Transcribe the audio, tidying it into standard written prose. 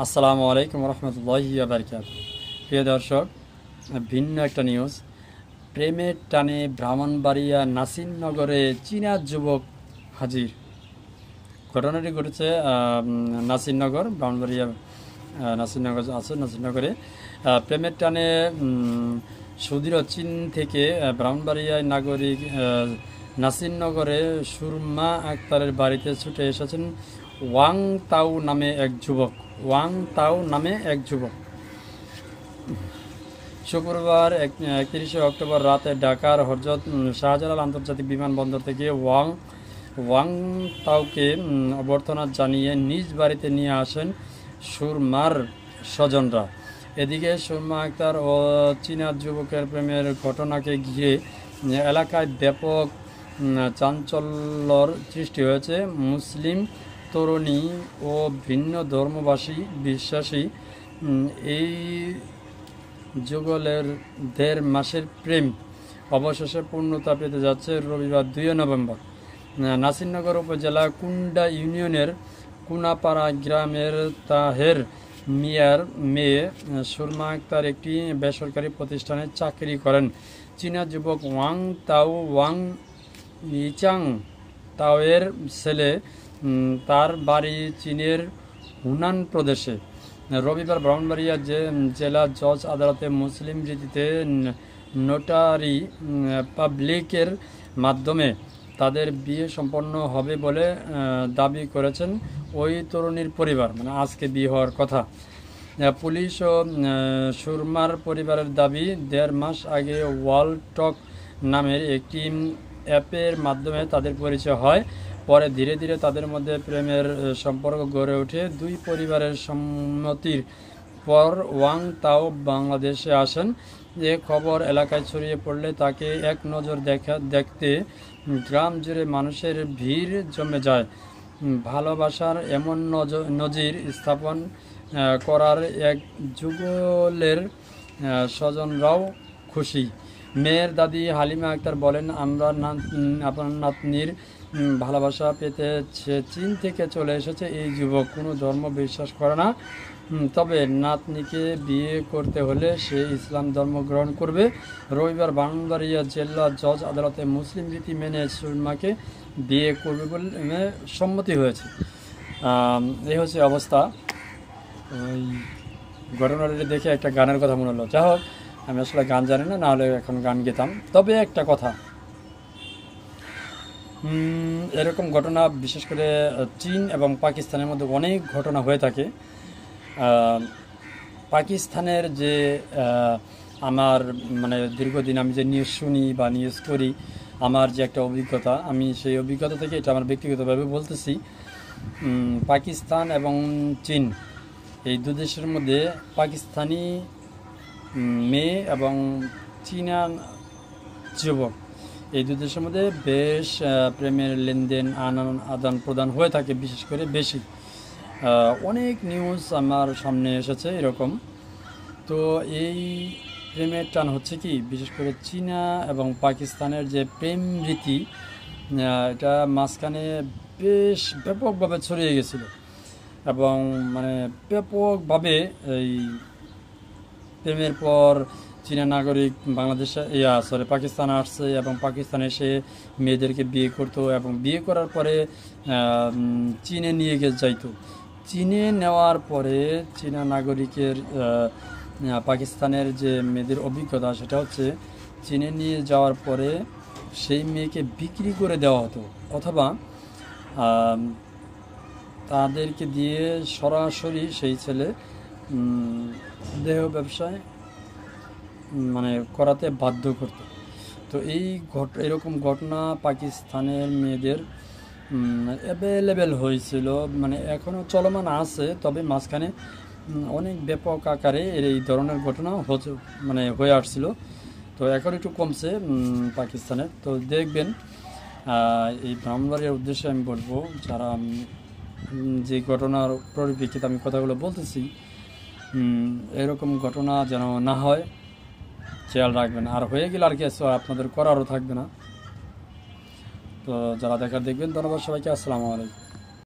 আসসালামু আলাইকুম রহমতুল্লাহি ওয়া বারাকাতুহু। প্রিয় দর্শক, ভিন্ন একটা নিউজ। প্রেমের টানে ব্রাহ্মণবাড়িয়া নাসিরনগরে চীনা যুবক হাজির। ঘটনাটি ঘটেছে নাসিরনগর, ব্রাহ্মণবাড়িয়া নাসিরনগর আছে। নাসিরনগরে প্রেমের টানে সুদূর চীন থেকে ব্রাহ্মণবাড়িয়ায় নাগরিক নাসিরনগরে সুরমা আক্তারের বাড়িতে ছুটে এসেছেন ওয়াং তাও নামে এক যুবক। শুক্রবার 31শে অক্টোবর রাতে ঢাকার হযরত শাহজালাল আন্তর্জাতিক বিমানবন্দর থেকে ওয়াং তাওকে অভ্যর্থনা জানিয়ে নিজ বাড়িতে নিয়ে আসেন সুরমার স্বজনরা। এদিকে সুরমা আক্তার ও চীনা যুবকের প্রেমের ঘটনাকে ঘিরে এলাকায় ব্যাপক চাঞ্চল্যর সৃষ্টি হয়েছে। মুসলিম তরুণী ও ভিন্ন বিশ্বাসী এই যুগলের 1.5 মাসের প্রেম অবশেষে পূর্ণতা পেতে যাচ্ছে রবিবার 2 নভেম্বর। নাসিরনগর উপজেলা কুন্ডা ইউনিয়নের কুনাপাড়া গ্রামের তাহের মিয়ার মেয়ে সুরমা আক্তার একটি বেসরকারি প্রতিষ্ঠানে চাকরি করেন। চীনা যুবক ওয়াং ইচাং তাওয়ের ছেলে, তার বাড়ি চীনের হুনান প্রদেশে। রবিবার ব্রাহ্মণবাড়িয়া জেলা জজ আদালতে মুসলিম রীতিতে নোটারি পাবলিকের মাধ্যমে তাদের বিয়ে সম্পন্ন হবে বলে দাবি করেছেন ওই তরুণীর পরিবার। আজকে বিয়ে হওয়ার কথা। পুলিশ ও সুরমার পরিবারের দাবি, 1.5 মাস আগে ওয়ালটক নামের একটি অ্যাপের মাধ্যমে তাদের পরিচয় হয়। পরে ধীরে ধীরে তাদের মধ্যে প্রেমের সম্পর্ক গড়ে ওঠে। দুই পরিবারের সম্মতির পর ওয়াং তাও বাংলাদেশে আসেন। এ খবর এলাকায় ছড়িয়ে পড়লে তাকে এক নজর দেখতে গ্রাম জুড়ে মানুষের ভিড় জমে যায়। ভালোবাসার এমন নজির স্থাপন করার এক যুগলের স্বজনরাও খুশি। মেয়ের দাদি হালিমা আক্তার বলেন, আমরা আপনার নাতনির ভালোবাসা পেতে চীন থেকে চলে এসেছে। এই যুবক কোনো ধর্ম বিশ্বাস করে না, তবে নাতনিকে বিয়ে করতে হলে সে ইসলাম ধর্ম গ্রহণ করবে। রবিবার ব্রাহ্মণবাড়িয়া জেলা জজ আদালতে মুসলিম রীতি মেনে সুরমাকে বিয়ে করবে বলে সম্মতি হয়েছে। এই হচ্ছে অবস্থা। ওই ঘটনাটি দেখে একটা গানের কথা মনে হলো। যাই হোক, আমি আসলে গান জানি না, নাহলে এখন গান গেতাম। তবে একটা কথা, এরকম ঘটনা বিশেষ করে চীন এবং পাকিস্তানের মধ্যে অনেক ঘটনা হয়ে থাকে। পাকিস্তানের যে আমার দীর্ঘদিন আমি যে নিউজ শুনি বা নিউজ করি, আমার যে একটা অভিজ্ঞতা, আমি সেই অভিজ্ঞতা থেকে এটা আমার ব্যক্তিগতভাবে বলতেছি। পাকিস্তান এবং চীন এই দু দেশের মধ্যে পাকিস্তানি মেয়ে এবং চীনা যুবক, এই দু দেশের মধ্যে বেশ প্রেমের লেনদেন আদান প্রদান হয়ে থাকে। বিশেষ করে বেশি অনেক নিউজ আমার সামনে এসেছে এরকম। তো এই প্রেমের টান হচ্ছে কি, বিশেষ করে চীনা এবং পাকিস্তানের যে প্রেম রীতি, এটা মাঝখানে বেশ ব্যাপকভাবে ছড়িয়ে গেছিল এবং ব্যাপকভাবে এই প্রেমের পর চীনা নাগরিক বাংলাদেশে পাকিস্তান আসছে এবং পাকিস্তানে এসে মেয়েদেরকে বিয়ে করতো এবং বিয়ে করার পরে চীনে নিয়ে যাইতো। চীনে নেওয়ার পরে চীনা নাগরিকের পাকিস্তানের যে মেয়েদের অভিজ্ঞতা, সেটা হচ্ছে চীনে নিয়ে যাওয়ার পরে সেই মেয়েকে বিক্রি করে দেওয়া হতো, অথবা তাদেরকে দিয়ে সরাসরি সেই ছেলে দেহ ব্যবসায় করাতে বাধ্য করত। তো এরকম ঘটনা পাকিস্তানের মেয়েদের অ্যাভেলেবেল হয়েছিল, এখনও চলমান আছে, তবে মাঝখানে অনেক ব্যাপক আকারে এই ধরনের ঘটনা হয়ে আসছিল। তো এখন একটু কমছে পাকিস্তানের। তো দেখবেন, এই ব্রাহ্মণবাড়িয়ার উদ্দেশ্যে আমি বলবো, যারা যে ঘটনার পরিপ্রেক্ষিতে আমি কথাগুলো বলতেছি, এরকম ঘটনা যেন না হয়, খেয়াল রাখবেন। আর হয়ে গেলে আর কি আপনাদের করারও থাকবে না। তো যারা দেখবেন, ধন্যবাদ সবাইকে। আসসালামু আলাইকুম।